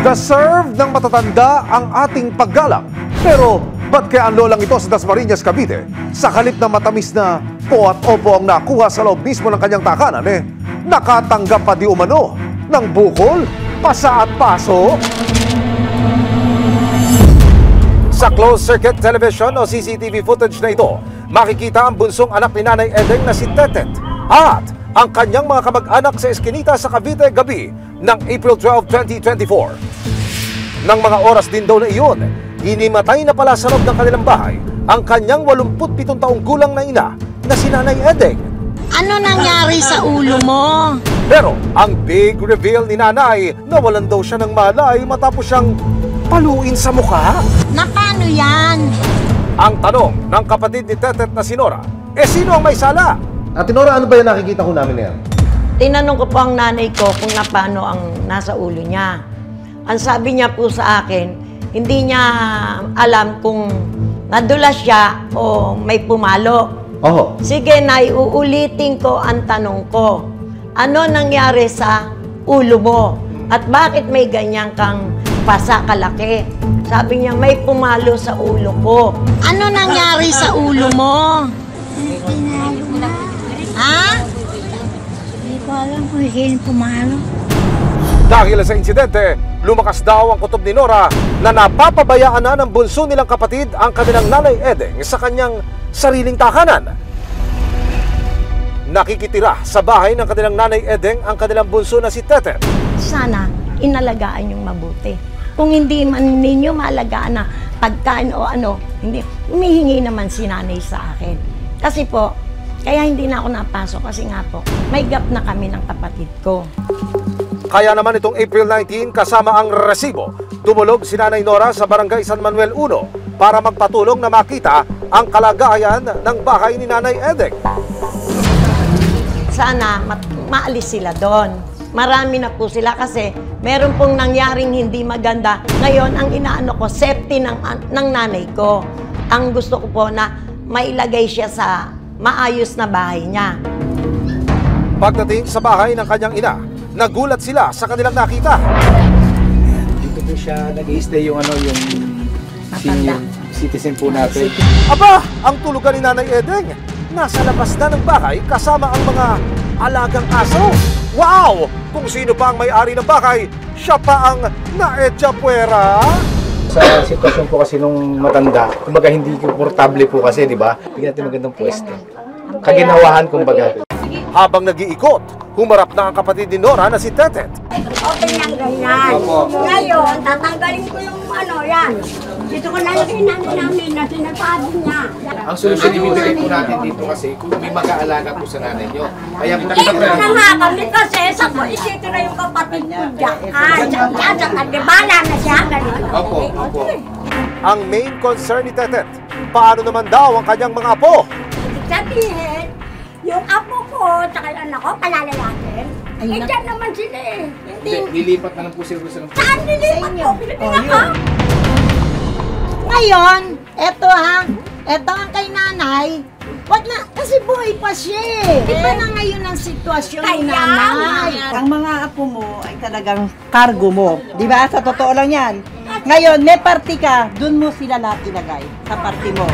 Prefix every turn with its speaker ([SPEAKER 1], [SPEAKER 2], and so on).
[SPEAKER 1] Deserve ng matatanda ang ating paggalang. Pero ba't kaya ang lolang ito sa Dasmariñas, Cavite, sa halip na matamis na po at opo ang nakuha sa loob mismo ng kanyang takanan, nakatanggap pa di umano ng bukol, pasa at paso? Sa closed-circuit television o CCTV footage na ito, makikita ang bunsong anak ni Nanay Edeng na si Tetet at ang kanyang mga kamag-anak sa Eskinita sa Cavite gabi ng April 12, 2024. Nang mga oras din daw na iyon, hinimatay na pala sa loob ng kanilang bahay ang kanyang 87 taong gulang na ina na si Nanay Edeng.
[SPEAKER 2] Ano nangyari sa ulo mo?
[SPEAKER 1] Pero ang big reveal ni Nanay, nawalan daw siya ng malay matapos siyang paluin sa mukha.
[SPEAKER 2] Na paano yan?
[SPEAKER 1] Ang tanong ng kapatid ni Tetet na si Nora, sino ang may sala? Ate Nora, ano ba yung nakikita ko namin yan?
[SPEAKER 2] Tinanong ko po ang nanay ko kung na paano ang nasa ulo niya. Ang sabi niya po sa akin, hindi niya alam kung nadulas siya o may pumalo.
[SPEAKER 1] Oo.
[SPEAKER 2] Sige, Nay, uulitin ko ang tanong ko. Ano nangyari sa ulo mo? At bakit may ganyan kang pasa kalaki? Sabi niya, may pumalo sa ulo ko. Ano nangyari sa ulo mo? Ha?
[SPEAKER 3] Hindi ko alam kung sino pumalo.
[SPEAKER 1] Dahil sa insidente, lumakas daw ang kutob ni Nora na napapabayaan na ng bunso nilang kapatid ang kanilang Nanay Edeng sa kanyang sariling takanan. Nakikitira sa bahay ng kanilang Nanay Edeng ang kanilang bunso na si Tetet.
[SPEAKER 2] Sana inalagaan yung mabuti. Kung hindi man ninyo maalagaan na pagkain o ano, hindi, humihingi naman si nanay sa akin. Kasi po, kaya hindi na ako napasok kasi nga po, may gap na kami ng kapatid ko.
[SPEAKER 1] Kaya naman itong April 19 kasama ang resibo, dumulog si Nanay Nora sa Barangay San Manuel 1 para magpatulong na makita ang kalagayan ng bahay ni Nanay Edeng.
[SPEAKER 2] Sana maalis sila doon. Marami na po sila kasi meron pong nangyaring hindi maganda. Ngayon, ang inaano ko, safety ng nanay ko. Ang gusto ko po na mailagay siya sa maayos na bahay niya.
[SPEAKER 1] Pagdating sa bahay ng kanyang ina, nagulat sila sa kanilang nakita.
[SPEAKER 4] Dito po siya nag-i-stay yung senior citizen po natin.
[SPEAKER 1] Aba, ang tulugan ni Nanay Edeng, nasa labas na ng bahay kasama ang mga alagang aso. Wow! Kung sino pa ang may-ari ng bahay, siya pa ang naetya puwera.
[SPEAKER 4] Sa sitwasyon po kasi nung matanda, kumbaga hindi komportable po kasi, di ba? Bigyan natin magandang pwesto. Kaginawahan, kumbaga.
[SPEAKER 1] Habang nag-iikot, humarap na ang kapatid ni Nora na si Tetet.
[SPEAKER 3] Okay lang ganyan. Ngayon, tatanggalin ko yung yan. Dito ko lalagay namin na sinasabi niya.
[SPEAKER 4] Ang solusyon ibibigay po natin dito kasi kung may mag-aalaga po sa nanay nyo. Kaya
[SPEAKER 3] Ito na nga kami kasi sa ko isitira yung kapatid ko dyan. Sa kandibala na siya.
[SPEAKER 4] Opo, opo.
[SPEAKER 1] Ang main concern ni Tetet, paano naman daw ang kanyang mga apo?
[SPEAKER 3] Sabihin, yung apo ko, tsaka yung anak ko, palalalakin. Dyan naman sila eh.
[SPEAKER 4] Hindi, lilipat na lang po sila sa
[SPEAKER 3] Saan nilipat ko? Pilipinas ko?
[SPEAKER 2] Ngayon, eto ang kay nanay. Wag na, kasi buhay pa siya eh. Iba na ngayon ang sitwasyon ni nanay.
[SPEAKER 5] Ang mga apo mo ay talagang cargo mo. Di ba? Sa totoo lang yan. Ngayon, may party ka, dun mo sila lahat ilagay sa party mo.